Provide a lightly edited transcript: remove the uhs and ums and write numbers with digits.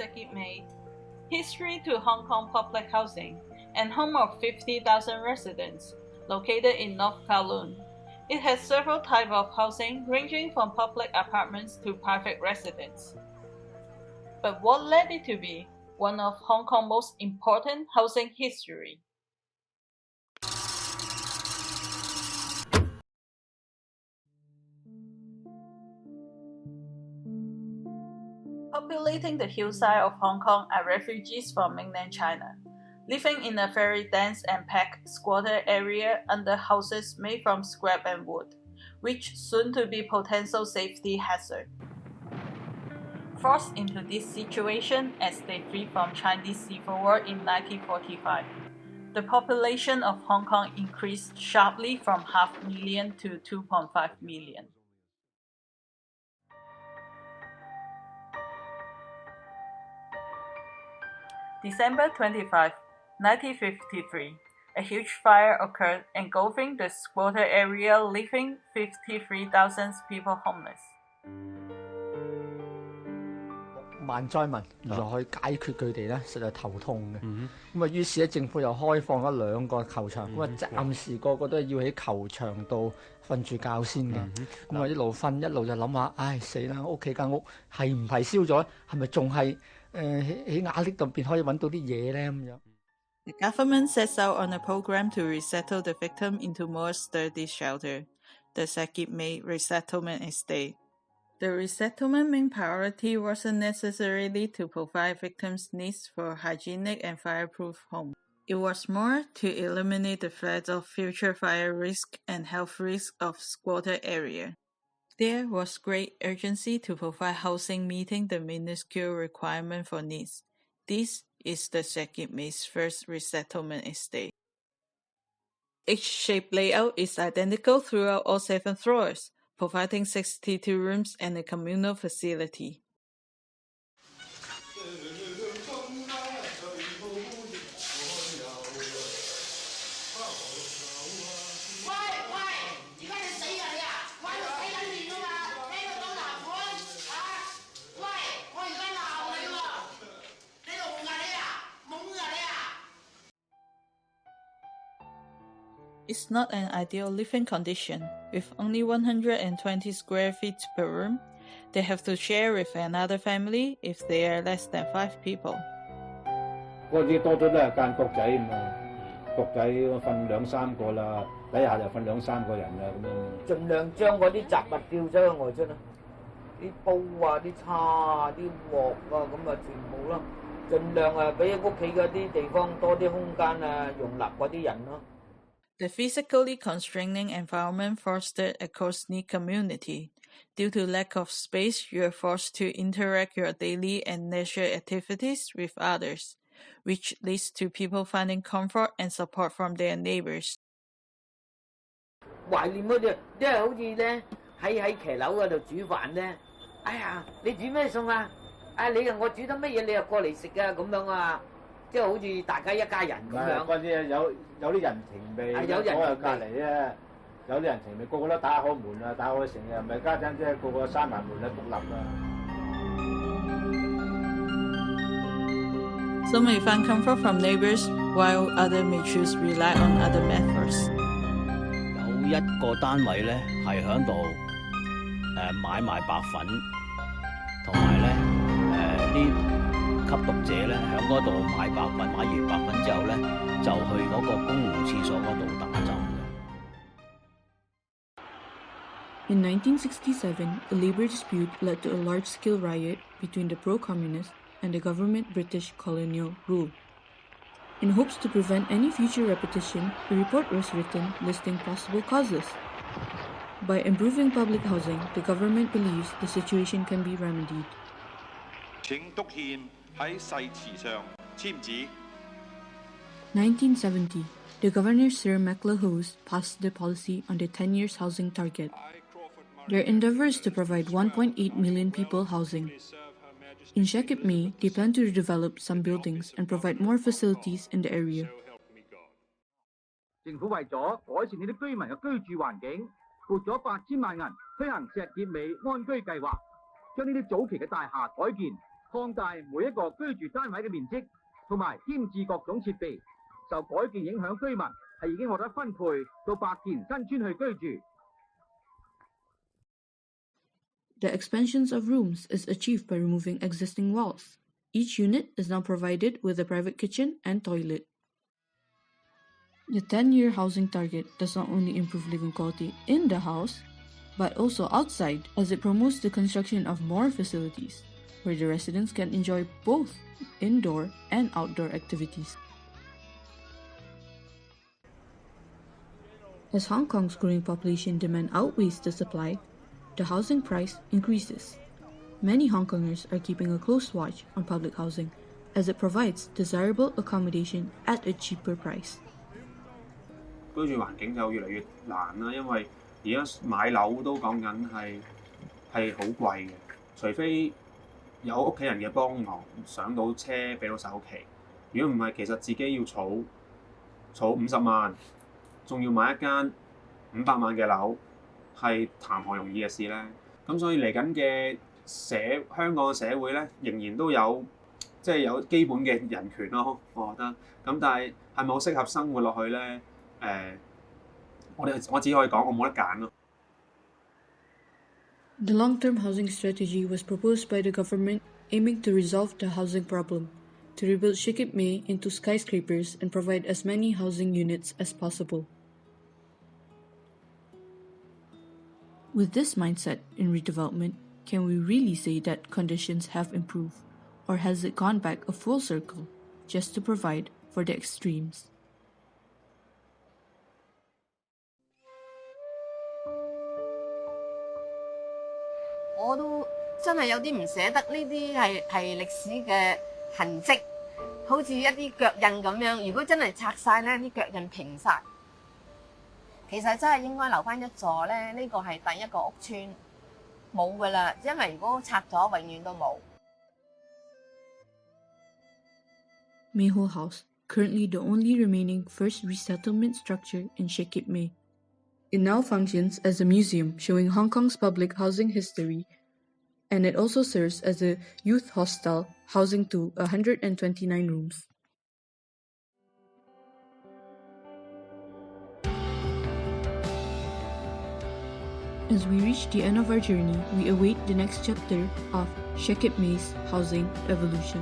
Shek Kip Mei, history to Hong Kong public housing, and home of 50,000 residents, located in North Kowloon. It has several types of housing ranging from public apartments to private residence. But what led it to be one of Hong Kong's most important housing history? Populating the hillside of Hong Kong are refugees from mainland China, living in a very dense and packed squatter area under houses made from scrap and wood, which soon to be potential safety hazard. Forced into this situation as they flee from Chinese Civil War in 1945, the population of Hong Kong increased sharply from 500,000 to 2.5 million. December 25, 1953, a huge fire occurred engulfing the squatter area, leaving 53,000 people homeless. 萬災民如何去解決佢哋咧，實在頭痛嘅。咁於是咧，政府又開放咗2個球場，暫時個個都係要喺球場度瞓住覺先嘅。一路瞓一路就諗下，唉死啦！屋企間屋係唔係燒咗？係咪仲係喺瓦礫度邊可以揾到啲嘢咧？咁樣。The government sets out on a program to resettle the victim into more sturdy shelter, the Shek Kip Mei resettlement estate. The resettlement main priority wasn't necessarily to provide victims' needs for hygienic and fireproof homes. It was more to eliminate the threat of future fire risk and health risk of squatter area. There was great urgency to provide housing meeting the minuscule requirement for needs. This is the Shek Kip Mei's first resettlement estate. H-shaped layout is identical throughout all 7 floors, providing 62 rooms and a communal facility. It's not an ideal living condition. With only 120 square feet per room, they have to share with another family if they are less than 5 people. 嗰啲多咗都係間角仔嘛，角仔瞓2、3個啦，底下就瞓2、3個人啦咁樣。盡量將嗰啲雜物掉咗去外出啦，啲煲啊、啲叉啊、啲鑊啊咁啊全部啦，盡量俾屋企嗰啲地方多啲空間容納嗰啲人咯。The physically constraining environment fostered a close-knit community. Due to lack of space, you are forced to interact your daily and leisure activities with others, which leads to people finding comfort and support from their neighbors. 懷念嗰啲，即係好似咧喺騎樓嗰度煮飯咧，哎呀，你煮咩餸啊？我煮得乜嘢，你又過嚟食啊咁樣啊！即係好似大家一家人咁樣。嗰啲有啲人情味，有人情隔離咧，有啲人情味，個個都打好門啊，打好成日，唔係家陣即係個個閂埋門啊，獨立啊。Some may find comfort from neighbors, while others may choose rely on other methods. 有一個單位咧係響度買賣白粉，同埋咧呢。吸毒者咧喺嗰度買白粉，買完白粉之後咧就去嗰個公共廁所嗰度打針嘅。In 1967, a labor dispute led to a large-scale riot between the pro-communist and the government British colonial rule. In hopes to prevent any future repetition, a report was written listing possible causes. By improving public housing, the government believes the situation can be remedied. 請督憲喺誓詞上簽字。1970, the Governor Sir MacLehose passed the policy on the 10 years housing target. Their endeavor is to provide 1.8 million people housing. In Shek Kip Mei, they plan to redevelop some buildings and provide more facilities in the area. 政府為咗改善呢啲居民嘅居住環境，撥咗8000萬銀推行石硤尾安居計劃，將呢啲早期嘅大廈改建。擴大每一個居住單位嘅面積，同埋添置各種設備。受改建影響，居民係已經獲得分配到白田新村去居住。The expansions of rooms is achieved by removing existing walls. Each unit is now provided with a private kitchen and toilet. The 10-year housing target does not only improve living quality in the house, but also outside, as it promotes the construction of more facilities, where the residents can enjoy both indoor and outdoor activities. As Hong Kong's growing population demand outweighs the supply, the housing price increases. Many Hong Kongers are keeping a close watch on public housing, as it provides desirable accommodation at a cheaper price. 居住環境就越嚟越難啦，因為而家買樓都講緊係好貴嘅，除非有屋企人嘅幫忙，上到車俾到首期。如果唔係，其實自己要儲50萬，仲要買一間500萬嘅樓，係談何容易嘅事咧？咁所以嚟緊嘅香港嘅社會咧，仍然都有有基本嘅人權咯，我覺得。咁但係係咪好適合生活落去咧？我只可以講我冇得揀咯。The long-term housing strategy was proposed by the government aiming to resolve the housing problem, to rebuild Shek Kip Mei into skyscrapers and provide as many housing units as possible. With this mindset in redevelopment, can we really say that conditions have improved, or has it gone back a full circle just to provide for the extremes? 我都真係有啲唔捨得，呢啲係歷史嘅痕跡，好似一啲腳印咁樣。如果真係拆晒咧，啲腳印平晒，其實真係應該留翻一座咧。呢個係第一個屋邨，冇噶啦，因為如果拆咗，永遠都冇。Mayho House, currently the only remaining first resettlement structure in Shek Kip Mei. It now functions as a museum showing Hong Kong's public housing history, and it also serves as a youth hostel housing 129 rooms. As we reach the end of our journey, we await the next chapter of Shek Kip Mei's housing evolution.